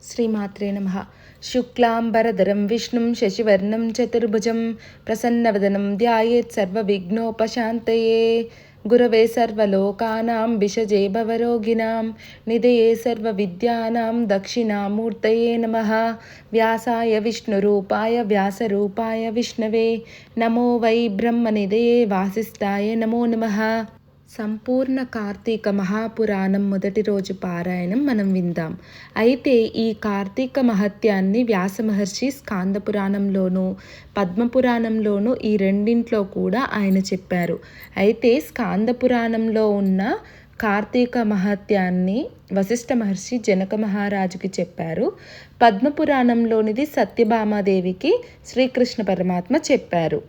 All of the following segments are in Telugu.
శ్రీమాత్రే నమః. శుక్లాంబరధరం విష్ణుం శశివర్ణం చతుర్భుజం ప్రసన్నవదనం ధ్యాయేత్ సర్వవిఘ్నోపశాంతయే. గురవే సర్వలోకానాం విషజే భవరోగిణాం నిధయే సర్వవిద్యానాం దక్షిణామూర్తయే నమః. వ్యాసాయ విష్ణురూపాయ వ్యాసరూపాయ విష్ణవే నమో వై బ్రహ్మనిధయే వాసిష్ఠాయ నమో నమః. సంపూర్ణ కార్తీక మహాపురాణం మొదటి రోజు పారాయణం మనం విందాం. అయితే ఈ కార్తీక మహత్యాన్ని వ్యాస మహర్షి స్కాంద పురాణంలోనూ పద్మపురాణంలోనూ ఈ రెండింట్లో కూడా ఆయన చెప్పారు. అయితే స్కాంద పురాణంలో ఉన్న కార్తీక మహత్యాన్ని వశిష్ఠ మహర్షి జనక మహారాజుకి చెప్పారు. పద్మపురాణంలోనిది సత్యభామాదేవికి శ్రీకృష్ణ పరమాత్మ చెప్పారు.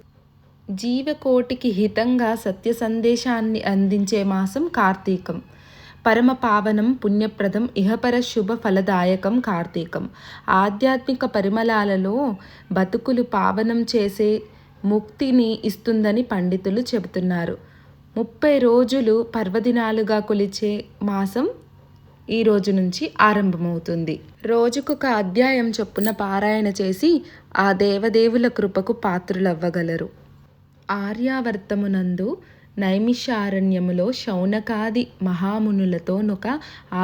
జీవకోటికి హితంగా సత్య సందేశాన్ని అందించే మాసం కార్తీకం. పరమ పావనం పుణ్యప్రదం ఇహపర శుభ ఫలదాయకం కార్తీకం. ఆధ్యాత్మిక పరిమళాలలో బతుకులు పావనం చేసే ముక్తిని ఇస్తుందని పండితులు చెబుతున్నారు. 30 రోజులు పర్వదినాలుగా కొలిచే మాసం ఈ రోజు నుంచి ఆరంభమవుతుంది. రోజుకొక అధ్యాయం చొప్పున పారాయణ చేసి ఆ దేవదేవుల కృపకు పాత్రులవ్వగలరు. ఆర్యావర్తమునందు నైమిషారణ్యములో శౌనకాది మహామునులతోనొక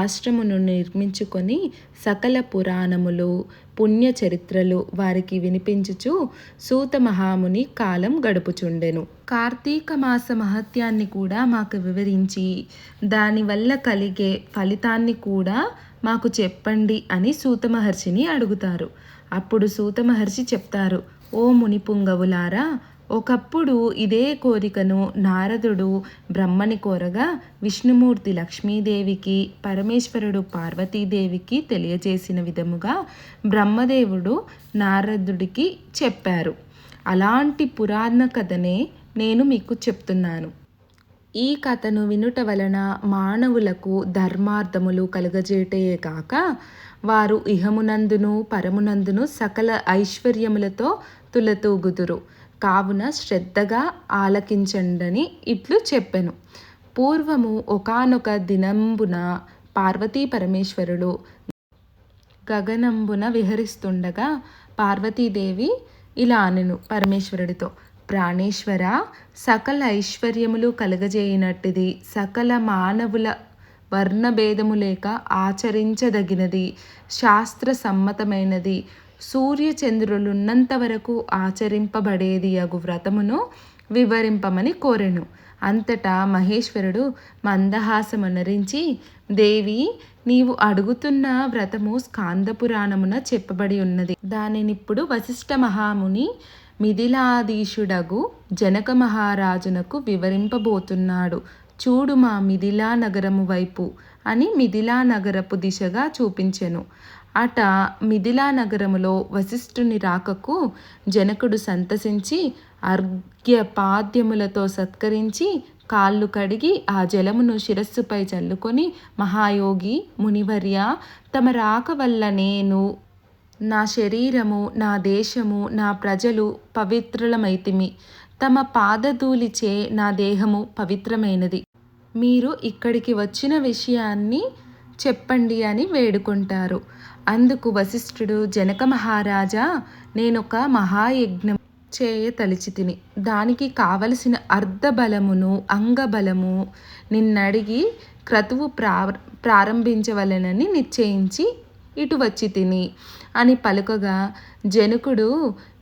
ఆశ్రమును నిర్మించుకొని సకల పురాణములు పుణ్యచరిత్రలు వారికి వినిపించుచు సూత మహాముని కాలం గడుపుచుండెను. కార్తీక మాస మహత్యాన్ని కూడా మాకు వివరించి దానివల్ల కలిగే ఫలితాన్ని కూడా మాకు చెప్పండి అని సూత మహర్షిని అడుగుతారు. అప్పుడు సూత మహర్షి చెప్తారు, ఓ మునిపుంగవులారా, ఒకప్పుడు ఇదే కోరికను నారదుడు బ్రహ్మని కోరగా విష్ణుమూర్తి లక్ష్మీదేవికి, పరమేశ్వరుడు పార్వతీదేవికి తెలియజేసిన విధముగా బ్రహ్మదేవుడు నారదుడికి చెప్పారు. అలాంటి పురాణ కథనే నేను మీకు చెప్తున్నాను. ఈ కథను వినుట వలన మానవులకు ధర్మార్థములు కలుగజేయటయే కాక వారు ఇహమునందును పరమునందును సకల ఐశ్వర్యములతో తులతూగుదురు. కావున శ్రద్ధగా ఆలకించండని ఇట్లు చెప్పెను. పూర్వము ఒకానొక దినంబున పార్వతీ పరమేశ్వరులు గగనంబున విహరిస్తుండగా పార్వతీదేవి ఇలా అనెను పరమేశ్వరుడితో, ప్రాణేశ్వర, సకల ఐశ్వర్యములు కలగజేయనట్టిది, సకల మానవుల వర్ణభేదము లేక ఆచరించదగినది, శాస్త్ర సమ్మతమైనది, సూర్యచంద్రులున్నంత వరకు ఆచరింపబడేది అగు వ్రతమును వివరింపమని కోరెను. అంతటా మహేశ్వరుడు మందహాసమనరించి, దేవి, నీవు అడుగుతున్న వ్రతము స్కాంద పురాణమున చెప్పబడి ఉన్నది. దానినిప్పుడు వశిష్ఠ మహాముని మిథిలాధీశుడగు జనక మహారాజునకు వివరింపబోతున్నాడు. చూడు మా మిథిలా నగరము వైపు అని మిథిలా నగరపు దిశగా చూపించెను. అట మిథిలా నగరములో వశిష్ఠుని రాకకు జనకుడు సంతసించి అర్ఘ్యపాద్యములతో సత్కరించి కాళ్ళు కడిగి ఆ జలమును శిరస్సుపై చల్లుకొని, మహాయోగి మునివర్య, తమ రాక వల్ల నేను, నా శరీరము, నా దేశము, నా ప్రజలు పవిత్రులమైతిమి. తమ పాదధూళిచే నా దేహము పవిత్రమైనది. మీరు ఇక్కడికి వచ్చిన విషయాన్ని చెప్పండి అని వేడుకుంటారు. అందుకు వశిష్ఠుడు, జనక మహారాజా, నేనొక మహాయజ్ఞం చేయతలిచితిని. దానికి కావలసిన అర్ధబలమును అంగబలము నిన్నడిగి క్రతువు ప్రారంభించవలెనని నిశ్చయించి ఇటు వచ్చి తిని అని పలుకగా, జనకుడు,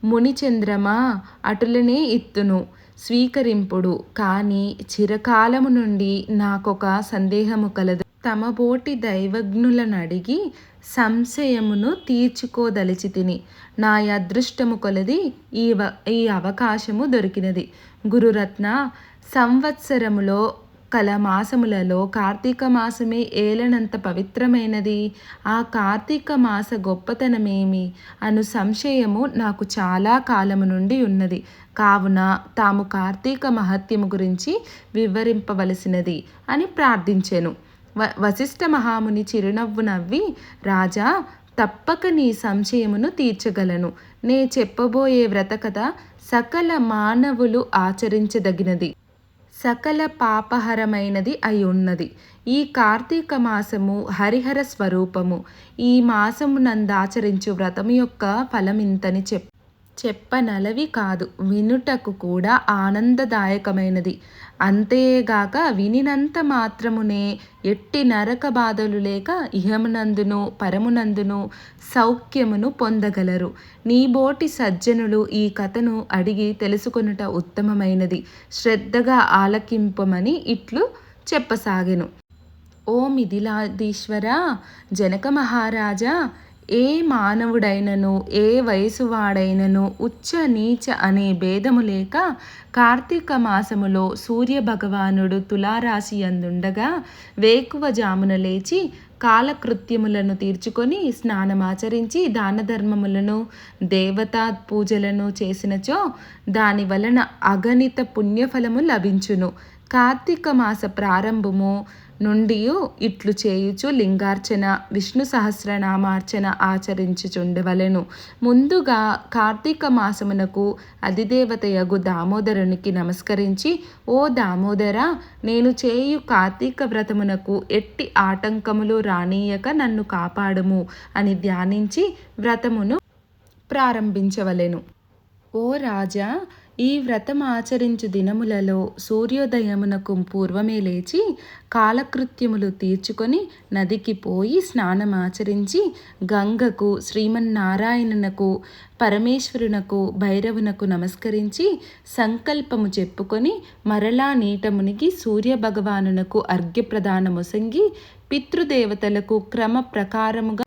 మునిచంద్రమా, అటులనే ఇత్తును, స్వీకరింపుడు. కానీ చిరకాలము నుండి నాకొక సందేహము కలదు. తమ బోటి దైవజ్ఞులనడిగి సంశయమును తీర్చుకోదలిచితిని. నా అదృష్టము కొలది ఈ అవకాశము దొరికినది. గురురత్న, సంవత్సరములో కల మాసములలో కార్తీక మాసమే ఏలనంత పవిత్రమైనది. ఆ కార్తీక మాస గొప్పతనమేమి అను సంశయము నాకు చాలా కాలము నుండి ఉన్నది. కావున తాము కార్తీక మహత్యము గురించి వివరింపవలసినది అని ప్రార్థించెను. వశిష్ఠ మహాముని చిరునవ్వు నవ్వి, రాజా, తప్పక నీ సంశయమును తీర్చగలను. నే చెప్పబోయే వ్రతకథ సకల మానవులు ఆచరించదగినది. సకల పాపహరమైనది అయి ఉన్నది. ఈ కార్తీక మాసము హరిహర స్వరూపము. ఈ మాసమునందాచరించు వ్రతము యొక్క ఫలమింతని చెప్పనలవి కాదు, వినుటకు కూడా ఆనందదాయకమైనది. అంతేగాక వినినంత మాత్రమునే ఎట్టి నరక బాధలు లేక ఇహమునందును పరమునందును సౌఖ్యమును పొందగలరు. నీబోటి సజ్జనులు ఈ కథను అడిగి తెలుసుకొనుట ఉత్తమమైనది. శ్రద్ధగా ఆలకింపమని ఇట్లు చెప్పసాగెను. ఓ మిథిలాధీశ్వర, జనక మహారాజా, ఏ మానవుడైనను ఏ వయసువాడైనను ఉచ్చ నీచ అనే భేదము లేక కార్తీక మాసములో సూర్యభగవానుడు తులారాశి యందుండగా వేకువజామున లేచి కాలకృత్యములను తీర్చుకొని స్నానమాచరించి దానధర్మములను దేవతా పూజలను చేసినచో దాని వలన అగణిత పుణ్యఫలము లభించును. కార్తీక మాస ప్రారంభము నుండి ఇట్లు చేయుచు లింగార్చన విష్ణు సహస్రనామార్చన ఆచరించుచుండవలెను. ముందుగా కార్తీక మాసమునకు అధిదేవతయగు దామోదరునికి నమస్కరించి, ఓ దామోదర, నేను చేయు కార్తీక వ్రతమునకు ఎట్టి ఆటంకములు రానీయక నన్ను కాపాడుము అని ధ్యానించి వ్రతమును ప్రారంభించవలెను. ఓ రాజా, ఈ వ్రతం ఆచరించు దినములలో సూర్యోదయమునకు పూర్వమే లేచి కాలకృత్యములు తీర్చుకొని నదికి పోయి స్నానమాచరించి గంగకు, శ్రీమన్నారాయణునకు, పరమేశ్వరునకు, భైరవునకు నమస్కరించి సంకల్పము చెప్పుకొని మరలా నీట మునిగి సూర్యభగవానునకు అర్ఘ్యప్రదానమొసంగి పితృదేవతలకు క్రమ ప్రకారముగా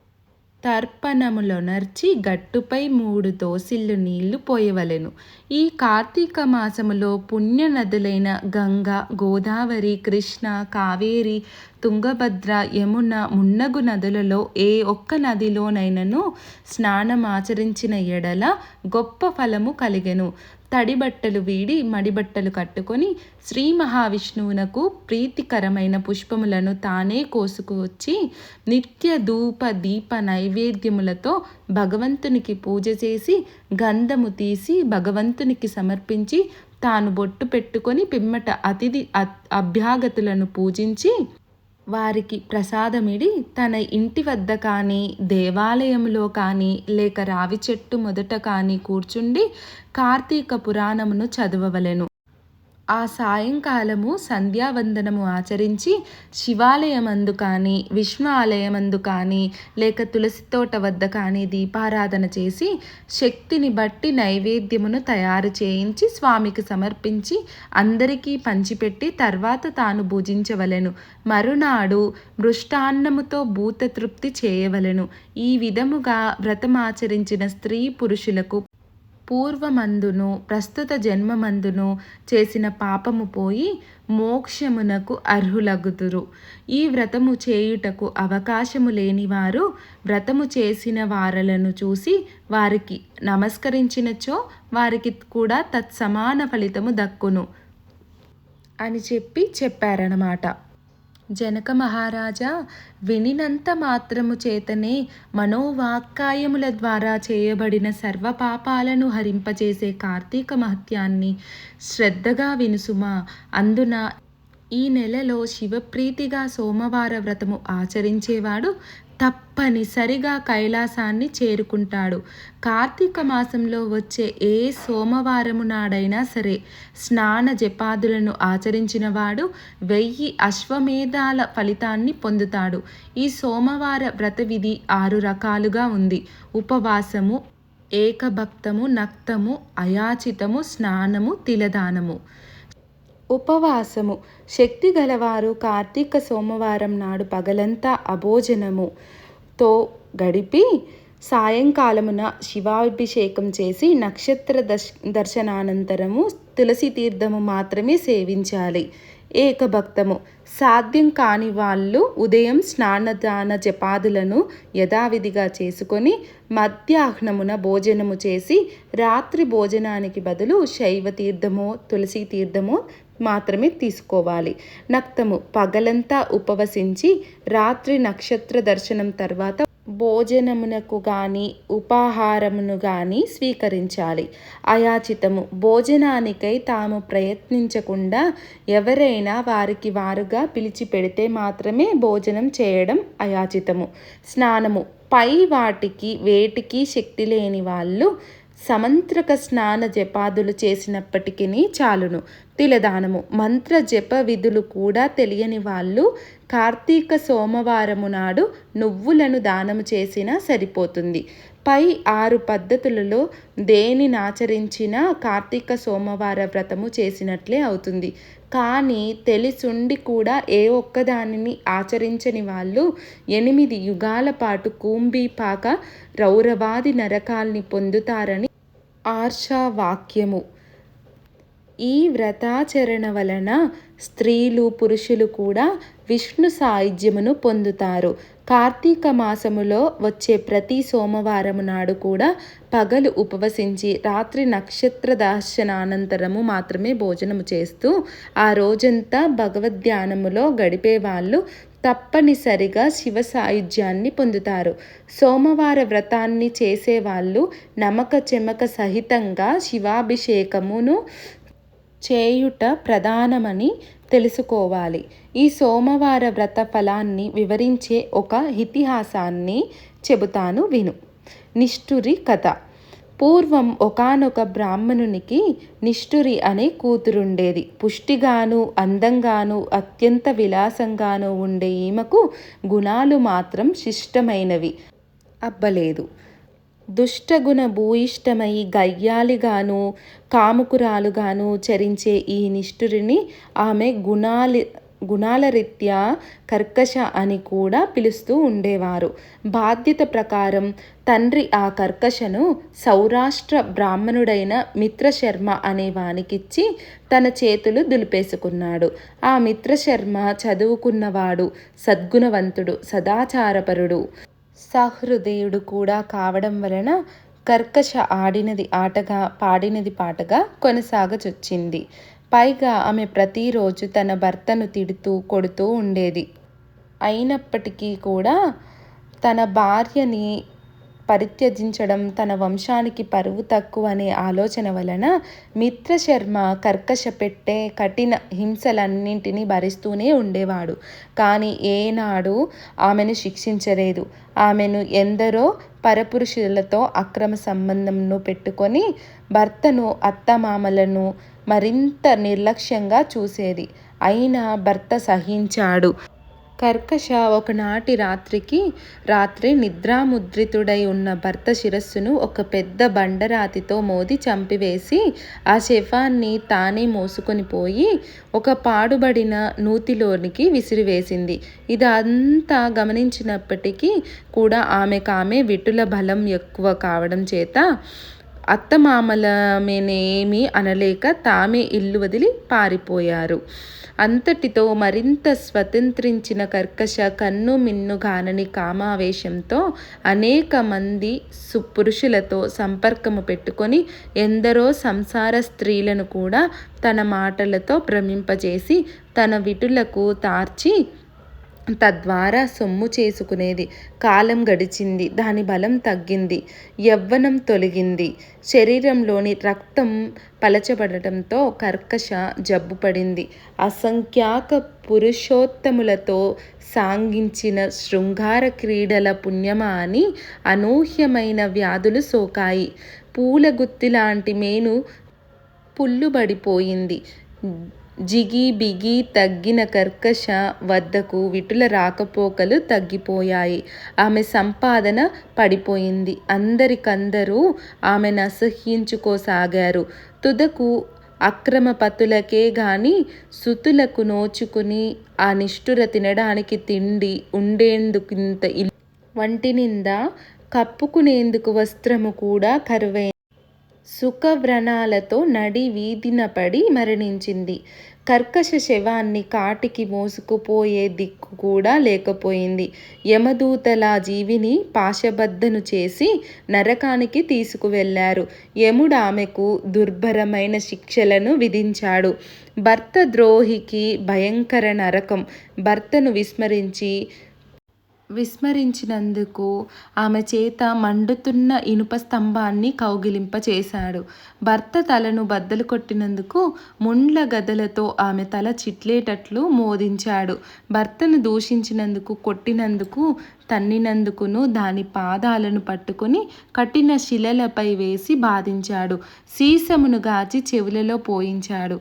తర్పణములొనర్చి గట్టుపై 3 దోసిళ్ళు నీళ్లు పోయవలెను. ఈ కార్తీక మాసములో పుణ్య నదులైన గంగ, గోదావరి, కృష్ణ, కావేరి, తుంగభద్ర, యమున మున్నగు నదులలో ఏ ఒక్క నదిలోనైనను స్నానమాచరించిన ఎడల గొప్ప ఫలము కలిగెను. తడిబట్టలు వీడి మడిబట్టలు కట్టుకొని శ్రీ మహావిష్ణువునకు ప్రీతికరమైన పుష్పములను తానే కోసుకువచ్చి నిత్య ధూప దీప నైవేద్యములతో భగవంతునికి పూజ చేసి గంధము తీసి భగవంతునికి సమర్పించి తాను బొట్టు పెట్టుకొని పిమ్మట అతిథి అభ్యాగతులను పూజించి వారికి ప్రసాదమిడి తన ఇంటి వద్ద కానీ దేవాలయంలో కానీ లేక రావి చెట్టు మొదట కానీ కూర్చుండి కార్తీక పురాణమును చదవవలెను. ఆ సాయంకాలము సంధ్యావందనము ఆచరించి శివాలయమందు కానీ విష్ణు ఆలయమందు కానీ లేక తులసి తోట వద్ద కానీ దీపారాధన చేసి శక్తిని బట్టి నైవేద్యమును తయారు చేయించి స్వామికి సమర్పించి అందరికీ పంచిపెట్టి తర్వాత తాను భుజించవలెను. మరునాడు మృష్టాన్నముతో భూతతృప్తి చేయవలెను. ఈ విధముగా వ్రతమాచరించిన స్త్రీ పురుషులకు పూర్వమందును ప్రస్తుత జన్మమందును చేసిన పాపము పోయి మోక్షమునకు అర్హులగుదురు. ఈ వ్రతము చేయుటకు అవకాశము లేనివారు వ్రతము చేసిన వారలను చూసి వారికి నమస్కరించినచో వారికి కూడా తత్సమాన ఫలితము దక్కును అని చెప్పారన్నమాట. జనక మహారాజా, వినినంత మాత్రము చేతనే మనోవాక్కాయముల ద్వారా చేయబడిన సర్వ పాపాలను హరింపచేసే కార్తీక మహత్యాన్ని శ్రద్ధగా వినుసుమా. అందున ఈ నెలలో శివప్రీతిగా సోమవార వ్రతము ఆచరించేవాడు తప్పనిసరిగా కైలాసాన్ని చేరుకుంటాడు. కార్తీక మాసంలో వచ్చే ఏ సోమవారము నాడైనా సరే స్నాన జపాదులను ఆచరించిన వాడు 1000 అశ్వమేధాల ఫలితాన్ని పొందుతాడు. ఈ సోమవార వ్రత విధి 6 రకాలుగా ఉంది. ఉపవాసము, ఏకభక్తము, నక్తము, అయాచితము, స్నానము, తిలదానము. ఉపవాసము శక్తి గలవారు కార్తీక సోమవారం నాడు పగలంతా అభోజనముతో గడిపి సాయంకాలమున శివాభిషేకం చేసి నక్షత్ర దర్శనానంతరము తులసి తీర్థము మాత్రమే సేవించాలి. ఏకభక్తము సాధ్యం కాని వాళ్ళు ఉదయం స్నానదాన జపాదులను యథావిధిగా చేసుకొని మధ్యాహ్నమున భోజనము చేసి రాత్రి భోజనానికి బదులు శైవ తీర్థమో తులసి తీర్థమో మాత్రమే తీసుకోవాలి. నక్తము పగలంతా ఉపవసించి రాత్రి నక్షత్ర దర్శనం తర్వాత భోజనమునకు గాని ఉపాహారమును గాని స్వీకరించాలి. అయాచితము భోజనానికై తాము ప్రయత్నించకుండా ఎవరైనా వారికి వారుగా పిలిచి పెడితే మాత్రమే భోజనం చేయడం అయాచితము. స్నానము పై వాటికి వేటికి శక్తి లేని వాళ్ళు సమంత్రక స్నాన జపాదులు చేసినప్పటికీ చాలును. తిలదానము మంత్ర జప విధులు కూడా తెలియని వాళ్ళు కార్తీక సోమవారము నాడు నువ్వులను దానము చేసినా సరిపోతుంది. పై 6 పద్ధతులలో దేనినాచరించినా కార్తీక సోమవార వ్రతము చేసినట్లే అవుతుంది. కానీ తెలిసుండి కూడా ఏ ఒక్కదానిని ఆచరించని వాళ్ళు 8 యుగాల పాటు కుంభీపాక రౌరవాది నరకాల్ని పొందుతారని ఆర్షవాక్యము. ఈ వ్రతాచరణ వలన స్త్రీలు పురుషులు కూడా విష్ణు సాయుధ్యమును పొందుతారు. కార్తీక మాసములో వచ్చే ప్రతి సోమవారము నాడు కూడా పగలు ఉపవసించి రాత్రి నక్షత్ర దర్శనానంతరము మాత్రమే భోజనము చేస్తూ ఆ రోజంతా భగవద్ధ్యానములో గడిపే వాళ్ళు తప్పనిసరిగా శివ సాయుధ్యాన్ని పొందుతారు. సోమవార వ్రతాన్ని చేసేవాళ్ళు నమక చెమక సహితంగా శివాభిషేకమును చేయుట ప్రధానమని తెలుసుకోవాలి. ఈ సోమవార వ్రత ఫలాన్ని వివరించే ఒక ఇతిహాసాన్ని చెబుతాను విను. నిష్ఠురి కథ. పూర్వం ఒకానొక బ్రాహ్మణునికి నిష్ఠురి అనే కూతురుండేది. పుష్టిగాను అందంగాను అత్యంత విలాసంగాను ఉండే ఈమెకు గుణాలు మాత్రం శిష్టమైనవి అబ్బలేదు. దుష్టగుణ భూయిష్టమై గయ్యాలిగాను కాముకురాలుగాను చరించే ఈ నిష్ఠురిని ఆమె గుణాల రీత్యా కర్కశ అని కూడా పిలుస్తూ ఉండేవారు. బాధ్యత ప్రకారం తండ్రి ఆ కర్కశను సౌరాష్ట్ర బ్రాహ్మణుడైన మిత్రశర్మ అనే వానికిచ్చి తన చేతులు దులిపేసుకున్నాడు. ఆ మిత్రశర్మ చదువుకున్నవాడు, సద్గుణవంతుడు, సదాచారపరుడు, సహృదయుడు కూడా కావడం వలన కర్కశ ఆడినది ఆటగా పాడినది పాటగా కొనసాగచొచ్చింది. పైగా ఆమె ప్రతిరోజు తన భర్తను తిడుతూ కొడుతూ ఉండేది. అయినప్పటికీ కూడా తన భార్యని పరిత్యజించడం తన వంశానికి పరువు తక్కువ అనే ఆలోచన వలన మిత్రశర్మ కర్కశ పెట్టే కఠిన హింసలన్నింటినీ భరిస్తూనే ఉండేవాడు. కానీ ఏనాడు ఆమెను శిక్షించలేదు. ఆమెను ఎందరో పరపురుషులతో అక్రమ సంబంధంను పెట్టుకొని భర్తను అత్తమామలను మరింత నిర్లక్ష్యంగా చూసేది. అయినా భర్త సహించాడు. కర్కశ ఒకనాటి రాత్రి నిద్రాముద్రితుడై ఉన్న భర్త శిరస్సును ఒక పెద్ద బండరాతితో మోది చంపివేసి ఆ శవాన్ని తానే మోసుకొని పోయి ఒక పాడుబడిన నూతిలోనికి విసిరివేసింది. ఇదంతా గమనించినప్పటికీ కూడా ఆమె విటుల బలం ఎక్కువ కావడం చేత అత్తమామలమేనేమీ అనలేక తామే ఇల్లు వదిలి పారిపోయారు. అంతటితో మరింత స్వతంత్రించిన కర్కశ కన్ను మిన్నుగానని కామావేశంతో అనేక మంది పురుషులతో సంపర్కము పెట్టుకొని ఎందరో సంసార స్త్రీలను కూడా తన మాటలతో భ్రమింపజేసి తన విటులకు తార్చి తద్వారా సొమ్ము చేసుకునేది. కాలం గడిచింది. దాని బలం తగ్గింది. యవ్వనం తొలగింది. శరీరంలోని రక్తం పలచబడటంతో కర్కశ జబ్బుపడింది. అసంఖ్యాక పురుషోత్తములతో సాగించిన శృంగార క్రీడల పుణ్యమా అని అనూహ్యమైన వ్యాధులు సోకాయి. పూలగుత్తిలాంటి మేను పుల్లుబడిపోయింది. జిగి బిగి తగ్గిన కర్కశ వద్దకు విటుల రాకపోకలు తగ్గిపోయాయి. ఆమె సంపాదన పడిపోయింది. అందరికందరూ ఆమెను అసహ్యించుకోసాగారు. తుదకు అక్రమ పతులకే గాని సుతులకు నోచుకుని ఆ నిష్ఠుర తినడానికి తిండి, ఉండేందుకింత ఇల్లు, వంటినిండా కప్పుకునేందుకు వస్త్రము కూడా కరువైంది. సుఖవ్రణాలతో నడి వీధిన పడి మరణించింది. కర్కశ శవాన్ని కాటికి మోసుకుపోయే దిక్కు కూడా లేకపోయింది. యమదూతలా జీవిని పాశబద్ధను చేసి నరకానికి తీసుకువెళ్లారు. యముడు ఆమెకు దుర్భరమైన శిక్షలను విధించాడు. భర్త ద్రోహికి భయంకర నరకం. భర్తను విస్మరించి విస్మరించినందుకు ఆమె చేత మండుతున్న ఇనుప స్తంభాన్ని కౌగిలింపచేశాడు. భర్త తలను బద్దలు కొట్టినందుకు ముండ్ల గదలతో ఆమె తల చిట్లేటట్లు మోదించాడు. భర్తను దూషించినందుకు, కొట్టినందుకు, తన్నినందుకును దాని పాదాలను పట్టుకుని కఠిన శిలలపై వేసి బాధించాడు. సీసమును గాచి చెవులలో పోయించాడు.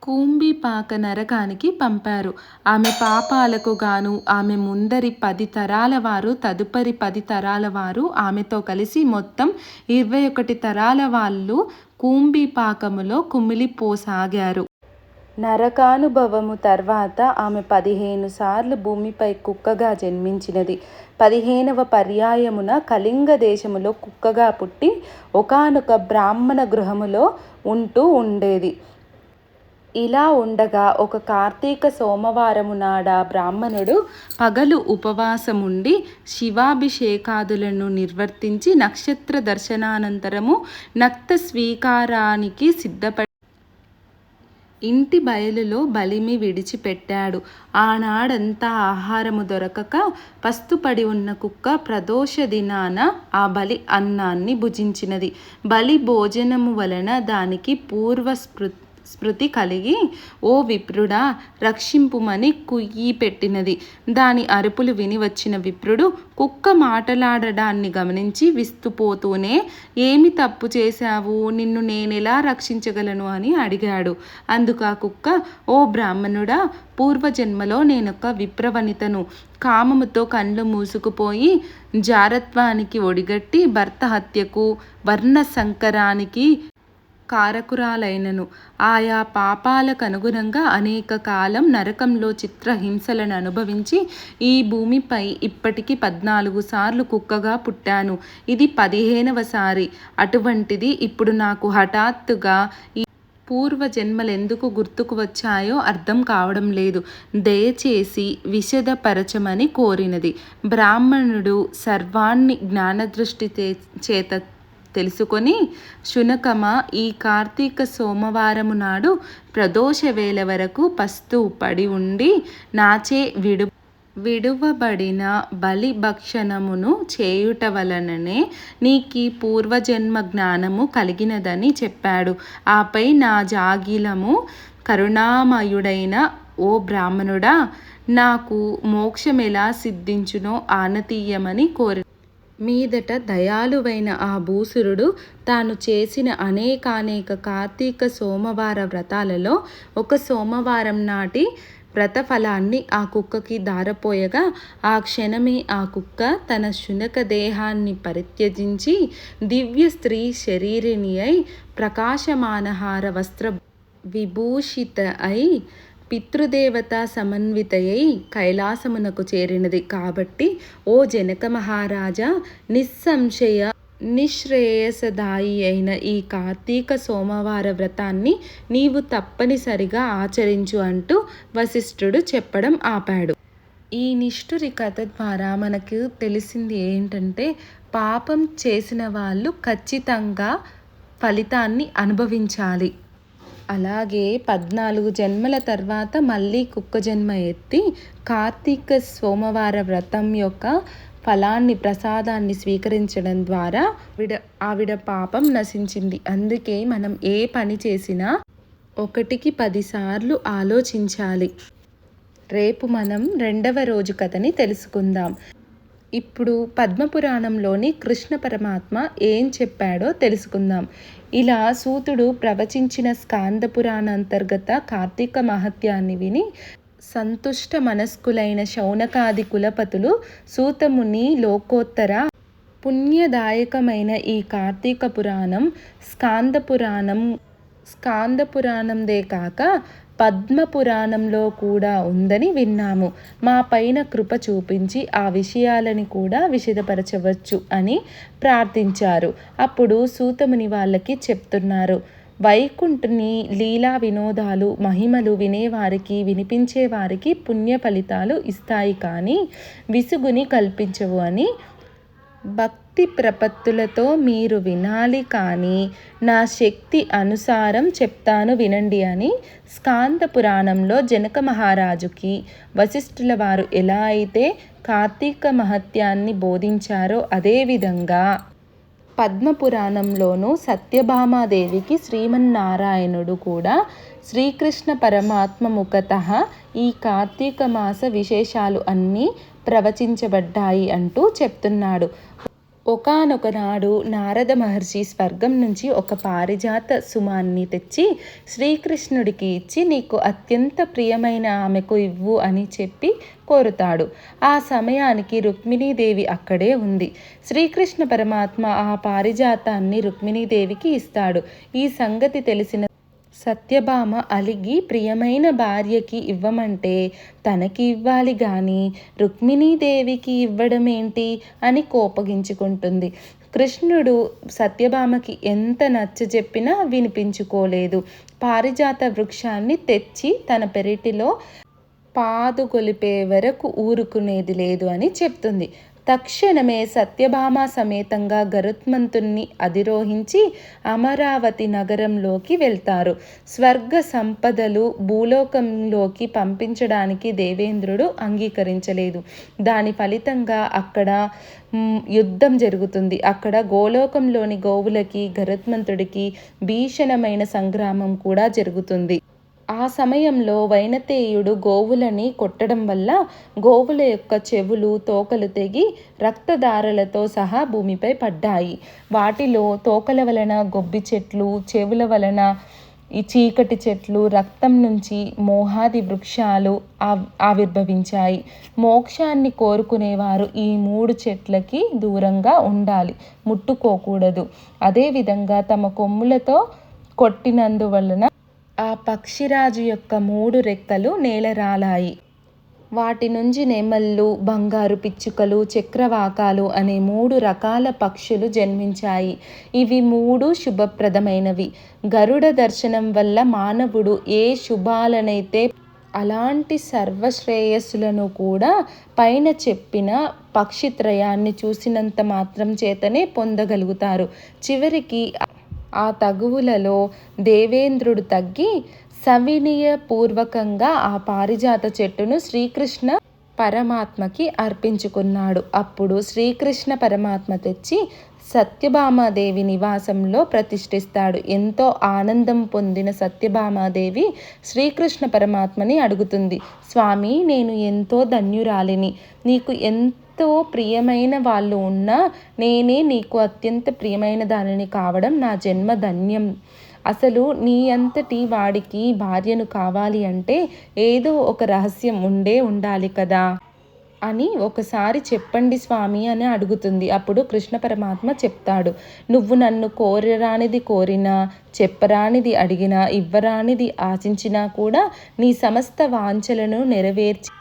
కూంబిపాక నరకానికి పంపారు. ఆమె పాపాలకు గాను ఆమె ముందరి 10 తరాల వారు, తదుపరి 10 తరాల వారు, ఆమెతో కలిసి మొత్తం 21 తరాల వాళ్ళు కూంబిపాకములో కుమిలిపోసాగారు. నరకానుభవము తర్వాత ఆమె 15 సార్లు భూమిపై కుక్కగా జన్మించినది. 15వ పర్యాయమున కళింగ దేశములో కుక్కగా పుట్టి ఒకానొక బ్రాహ్మణ గృహములో ఉంటూ ఉండేది. ఇలా ఉండగా ఒక కార్తీక సోమవారము నాడ బ్రాహ్మణుడు పగలు ఉపవాసముండి శివాభిషేకాదులను నిర్వర్తించి నక్షత్ర దర్శనానంతరము నక్త స్వీకారానికి సిద్ధపడి ఇంటి బయలులో బలిమి విడిచిపెట్టాడు. ఆనాడంతా ఆహారము దొరకక పస్తుపడి ఉన్న కుక్క ప్రదోష దినాన ఆ బలి అన్నాన్ని భుజించినది. బలి భోజనము వలన దానికి స్మృతి కలిగి, ఓ విప్రుడా, రక్షింపుమని కుయ్యి పెట్టినది. దాని అరుపులు విని వచ్చిన విప్రుడు కుక్క మాటలాడడాన్ని గమనించి విస్తుపోతూనే, ఏమి తప్పు చేశావు, నిన్ను నేనెలా రక్షించగలను అని అడిగాడు. అందుకు ఆ కుక్క, ఓ బ్రాహ్మణుడా, పూర్వజన్మలో నేనొక విప్రవనితను. కామముతో కళ్ళు మూసుకుపోయి జారత్వానికి ఒడిగట్టి భర్త హత్యకు, వర్ణ సంకరానికి కారకురాలైనను. ఆయా పాపాలకనుగుణంగా అనేక కాలం నరకంలో చిత్రహింసలను అనుభవించి ఈ భూమిపై ఇప్పటికి 14 సార్లు కుక్కగా పుట్టాను. ఇది 15వ సారి. అటువంటిది ఇప్పుడు నాకు హఠాత్తుగా ఈ పూర్వజన్మలెందుకు గుర్తుకు వచ్చాయో అర్థం కావడం లేదు. దయచేసి విశదపరచమని కోరినది. బ్రాహ్మణుడు సర్వాన్ని జ్ఞానదృష్టి చేత తెలుసుకొని, శునకమా, ఈ కార్తీక సోమవారము నాడు ప్రదోష వేళ వరకు పస్తు పడి ఉండి నాచే విడువబడిన బలి భక్షణమును చేయుట వలననే నీకీ పూర్వజన్మ జ్ఞానము కలిగినదని చెప్పాడు. ఆపై నా జాగిలము కరుణామయుడైన ఓ బ్రాహ్మణుడా, నాకు మోక్షమెలా సిద్ధించునో ఆనతీయమని కోరి మీదట దయాళువైన ఆ భూసురుడు తాను చేసిన అనేకానేక కార్తీక సోమవార వ్రతాలలో ఒక సోమవారం నాటి వ్రతఫలాన్ని ఆ కుక్కకి ధారపోయగా ఆ క్షణమే ఆ కుక్క తన శునక దేహాన్ని పరిత్యజించి దివ్య స్త్రీ శరీరిణి అయి ప్రకాశమానహార వస్త్ర విభూషిత అయి పితృదేవతా సమన్వితయై కైలాసమునకు చేరినది. కాబట్టి ఓ జనక మహారాజా, నిస్సంశయ నిశ్రేయసదాయి అయిన ఈ కార్తీక సోమవార వ్రతాన్ని నీవు తప్పనిసరిగా ఆచరించు అంటూ వశిష్ఠుడు చెప్పడం ఆపాడు. ఈ నిష్ఠురి కథ ద్వారా మనకు తెలిసింది ఏంటంటే, పాపం చేసిన వాళ్ళు ఖచ్చితంగా ఫలితాన్ని అనుభవించాలి. అలాగే 14 జన్మల తర్వాత మళ్ళీ కుక్క జన్మ ఎత్తి కార్తీక సోమవార వ్రతం యొక్క ఫలాన్ని, ప్రసాదాన్ని స్వీకరించడం ద్వారా ఆవిడ పాపం నశించింది. అందుకే మనం ఏ పని చేసినా 1కి 10 సార్లు ఆలోచించాలి. రేపు మనం 2వ రోజు కథని తెలుసుకుందాం. ఇప్పుడు పద్మపురాణంలోని కృష్ణ పరమాత్మ ఏం చెప్పాడో తెలుసుకుందాం. ఇలా సూతుడు ప్రవచించిన స్కాంద పురాణ అంతర్గత కార్తీక మహత్యాన్ని విని సంతుష్ట మనస్కులైన శౌనకాది కులపతులు సూతముని లోకోత్తర పుణ్యదాయకమైన ఈ కార్తీక పురాణం స్కాంద పురాణందే కాక పద్మపురాణంలో కూడా ఉందని విన్నాము. మా పైన కృప చూపించి ఆ విషయాలని కూడా విశదపరచవచ్చు అని ప్రార్థించారు. అప్పుడు సూతముని వాళ్ళకి చెప్తున్నారు, వైకుంఠుని లీలా వినోదాలు, మహిమలు వినేవారికి, వినిపించేవారికి పుణ్య ఫలితాలు ఇస్తాయి కానీ విసుగుని కల్పించవు అని. భక్తి భక్తి ప్రపత్తులతో మీరు వినాలి కానీ నా శక్తి అనుసారం చెప్తాను వినండి అని స్కాంద పురాణంలో జనక మహారాజుకి వశిష్ఠుల వారు ఎలా అయితే కార్తీక మహత్యాన్ని బోధించారో అదేవిధంగా పద్మపురాణంలోనూ సత్యభామాదేవికి శ్రీమన్నారాయణుడు కూడా శ్రీకృష్ణ పరమాత్మ ముఖతః ఈ కార్తీక మాస విశేషాలు అన్నీ ప్రవచించబడ్డాయి అంటూ చెప్తున్నాడు. ఒకానొక నాడు నారద మహర్షి స్వర్గం నుంచి ఒక పారిజాత సుమాన్ని తెచ్చి శ్రీకృష్ణుడికి ఇచ్చి నీకు అత్యంత ప్రియమైన ఆమెకు ఇవ్వు అని చెప్పి కోరుతాడు. ఆ సమయానికి రుక్మిణీదేవి అక్కడే ఉంది. శ్రీకృష్ణ పరమాత్మ ఆ పారిజాతాన్ని రుక్మిణీదేవికి ఇస్తాడు. ఈ సంగతి తెలిసిన సత్యభామ అలిగి ప్రియమైన భార్యకి ఇవ్వమంటే తనకి ఇవ్వాలి కానీ రుక్మిణీదేవికి ఇవ్వడం ఏంటి అని కోపగించుకుంటుంది. కృష్ణుడు సత్యభామకి ఎంత నచ్చజెప్పినా వినిపించుకోలేదు. పారిజాత వృక్షాన్ని తెచ్చి తన పెరటిలో పాదుగొలిపే వరకు ఊరుకునేది లేదు అని చెప్తుంది. తక్షణమే సత్యభామ సమేతంగా గరుత్మంతుణ్ణి అధిరోహించి అమరావతి నగరంలోకి వెళ్తారు. స్వర్గ సంపదలు భూలోకంలోకి పంపించడానికి దేవేంద్రుడు అంగీకరించలేదు. దాని ఫలితంగా అక్కడ యుద్ధం జరుగుతుంది. అక్కడ గోలోకంలోని గోవులకి గరుత్మంతుడికి భీషణమైన సంగ్రామం కూడా జరుగుతుంది. ఆ సమయంలో వైనతేయుడు గోవులని కొట్టడం వల్ల గోవుల యొక్క చెవులు తోకలు తెగి రక్తధారలతో సహా భూమిపై పడ్డాయి. వాటిలో తోకల వలన గొబ్బి చెట్లు, చెవుల వలన ఈ చీకటి చెట్లు, రక్తం నుంచి మోహాది వృక్షాలు ఆవిర్భవించాయి. మోక్షాన్ని కోరుకునేవారు ఈ 3 చెట్లకి దూరంగా ఉండాలి, ముట్టుకోకూడదు. అదేవిధంగా తమ కొమ్ములతో కొట్టినందువలన ఆ పక్షిరాజు యొక్క 3 రెక్కలు నేలరాలాయి. వాటి నుంచి నెమళ్ళు, బంగారు పిచ్చుకలు, చక్రవాకాలు అనే 3 రకాల పక్షులు జన్మించాయి. ఇవి 3 శుభప్రదమైనవి. గరుడ దర్శనం వల్ల మానవుడు ఏ శుభాలనైతే అలాంటి సర్వశ్రేయస్సులను కూడా పైన చెప్పిన పక్షిత్రయాన్ని చూసినంత మాత్రం చేతనే పొందగలుగుతారు. చివరికి ఆ తగువులలో దేవేంద్రుడు తగ్గి సవినయపూర్వకంగా ఆ పారిజాత చెట్టును శ్రీకృష్ణ పరమాత్మకి అర్పించుకున్నాడు. అప్పుడు శ్రీకృష్ణ పరమాత్మ తెచ్చి సత్యభామాదేవి నివాసంలో ప్రతిష్ఠిస్తాడు. ఎంతో ఆనందం పొందిన సత్యభామాదేవి శ్రీకృష్ణ పరమాత్మని అడుగుతుంది, స్వామి, నేను ఎంతో ధన్యురాలిని. నీకు ఎంతో ప్రియమైన వాళ్ళు ఉన్నా నేనే నీకు అత్యంత ప్రియమైన దానిని కావడం నా జన్మ ధన్యం. అసలు నీ అంతటి వాడికి భార్యను కావాలి అంటే ఏదో ఒక రహస్యం ఉండాలి కదా అని ఒకసారి చెప్పండి స్వామి అని అడుగుతుంది. అప్పుడు కృష్ణ పరమాత్మ చెప్తాడు, నువ్వు నన్ను కోరరానిది కోరినా, చెప్పరానిది అడిగినా, ఇవ్వరానిది ఆశించినా కూడా నీ సమస్త వాంఛలను నెరవేర్చి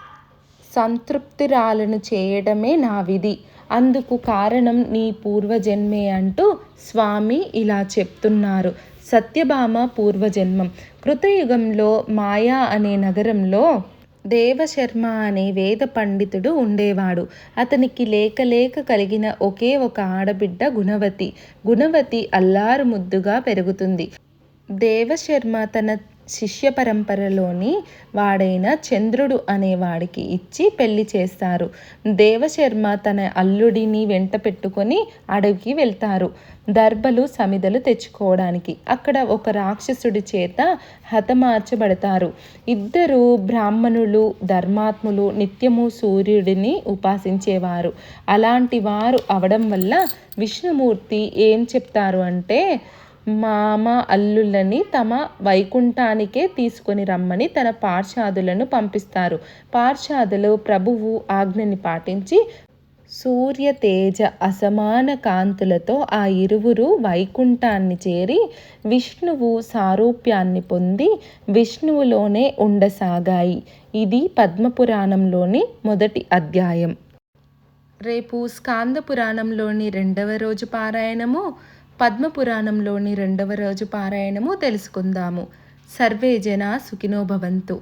సంతృప్తిరాలను చేయడమే నా విధి. అందుకు కారణం నీ పూర్వజన్మే అంటూ స్వామి ఇలా చెప్తున్నారు. సత్యభామ పూర్వజన్మం. కృతయుగంలో మాయా అనే నగరంలో దేవశర్మ అనే వేద పండితుడు ఉండేవాడు. అతనికి లేక కలిగిన ఒకే ఒక ఆడబిడ్డ గుణవతి. గుణవతి అల్లారు ముద్దుగా పెరుగుతుంది. దేవశర్మ తన శిష్య పరంపరలోని వాడైన చంద్రుడు అనేవాడికి ఇచ్చి పెళ్లి చేస్తారు. దేవశర్మ తన అల్లుడిని వెంట పెట్టుకొని అడవికి వెళ్తారు దర్భలు సమిదలు తెచ్చుకోవడానికి. అక్కడ ఒక రాక్షసుడి చేత హతమార్చబడతారు. 2 బ్రాహ్మణులు ధర్మాత్ములు నిత్యము సూర్యుడిని ఉపాసించేవారు. అలాంటి వారు అవడం వల్ల విష్ణుమూర్తి ఏం చెప్తారు అంటే, మామ అల్లులని తమ వైకుంఠానికే తీసుకొని రమ్మని తన పార్షాదులను పంపిస్తారు. పార్షాదులు ప్రభువు ఆజ్ఞని పాటించి సూర్య తేజ అసమాన కాంతులతో ఆ ఇరువురు వైకుంఠాన్ని చేరి విష్ణువు సారూప్యాన్ని పొంది విష్ణువులోనే ఉండసాగాయి. ఇది పద్మపురాణంలోని మొదటి అధ్యాయం. రేపు స్కాంద పురాణంలోని 2వ రోజు పారాయణము, పద్మపురాణంలోని 2వ రోజు పారాయణము తెలుసుకుందాము. సర్వే జనా సుఖినో భవంతు.